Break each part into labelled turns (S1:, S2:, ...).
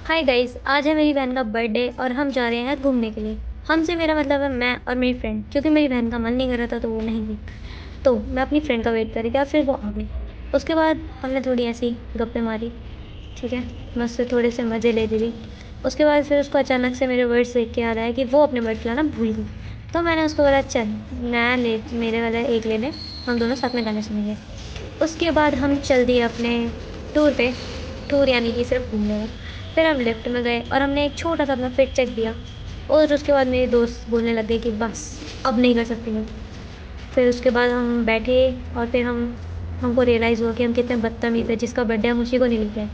S1: Hi guys, आज है मेरी बहन का बर्थडे और हम जा रहे हैं घूमने के लिए। हमसे मेरा मतलब है मैं और मेरी फ्रेंड, क्योंकि मेरी बहन का मन नहीं कर रहा था तो वो नहीं गई। तो मैं अपनी फ्रेंड का वेट कर रही थी और फिर वो आ गई। उसके बाद हमने थोड़ी ऐसी गप्पे मारी, ठीक है, मस्त से थोड़े से मज़े ले लिए। उसके बाद फिर उसको अचानक से मेरे वर्ड्स देख के आ रहा है कि वो अपने वर्ड्स लाना भूल गई। तो मैंने उसको बोला चल मैं ले मेरे वाला एक ले ले, हम दोनों साथ में गाने सुनेंगे। उसके बाद हम चल दिए अपने टूर पे। टूर यानी कि सिर्फ घूमने का। फिर हम लिफ्ट में गए और हमने एक छोटा सा अपना फिट चेक दिया। और उसके बाद मेरे दोस्त बोलने लगे कि बस अब नहीं कर सकती मैं। फिर उसके बाद हम बैठे और फिर हमको रियलाइज़ हुआ कि हम कितने बदतमीज़ थे, जिसका बर्थडे हम उसी को नहीं लेके आए।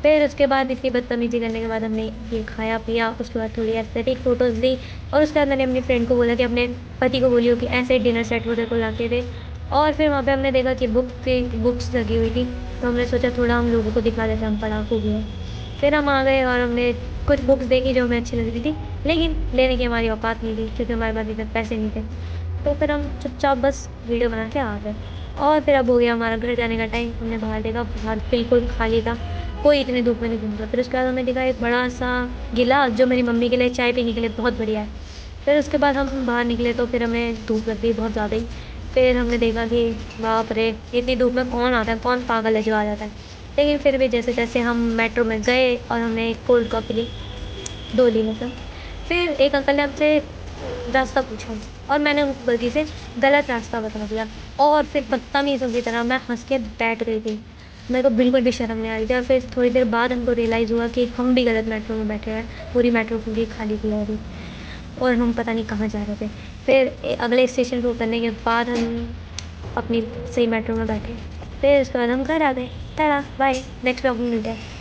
S1: फिर उसके बाद इतनी बदतमीज़ी करने के बाद हमने ये खाया पिया। उसके बाद थोड़ी एस्थेटिक फ़ोटोज़ ली और उसके बाद मैंने अपनी फ्रेंड को बोला कि अपने पति को बोलियो कि ऐसे डिनर सेट वो तेरे को ला के दे। और फिर वहाँ पे हमने देखा कि बुक्स लगी हुई थी, तो हमने सोचा थोड़ा हम लोगों को दिखा देते हम पढ़ाकू भी हैं। फिर हम आ गए और हमने कुछ बुक्स देखी जो हमें अच्छी लग रही थी, लेकिन लेने की हमारी औकात नहीं थी क्योंकि हमारे पास इतने पैसे नहीं थे। तो फिर हम चुपचाप बस वीडियो बना के आ गए। और फिर अब हो गया हमारा घर जाने का टाइम। हमने बाहर देखा, बाहर बिल्कुल खाली था, कोई इतनी धूप में नहीं घूम रहा। फिर उसके बाद हमने देखा एक बड़ा सा गिलास जो मेरी मम्मी के लिए चाय पीने के लिए बहुत बढ़िया है। फिर उसके बाद हम बाहर निकले तो फिर हमें धूप लग गई बहुत ज़्यादा ही। फिर हमने देखा कि बाप रे, इतनी धूप में कौन आता है, कौन पागल है जो आ जाता है। लेकिन फिर भी जैसे तैसे हम मेट्रो में गए और हमने एक कोल्ड कॉफ़ी ली, 2 ली मतलब। फिर एक अंकल ने हमसे रास्ता पूछा और मैंने उनको गलती से गलत रास्ता बता दिया। और फिर बदतमीज़ों की तरह मैं हँस के बैठ गई थी। मेरे को बिल्कुल भी शर्म नहीं आ रही थी। और फिर थोड़ी देर बाद हमको रियलाइज़ हुआ कि हम भी गलत मेट्रो में बैठे हैं। पूरी मेट्रो पूरी खाली थी अभी और हम पता नहीं कहाँ जा रहे थे। फिर अगले स्टेशन पे उतरने के बाद हम अपनी सही मेट्रो में बैठे। फिर उसके बाद हम घर आ गए। टाटा बाय, नेक्स्ट व्लॉग में मिलते हैं।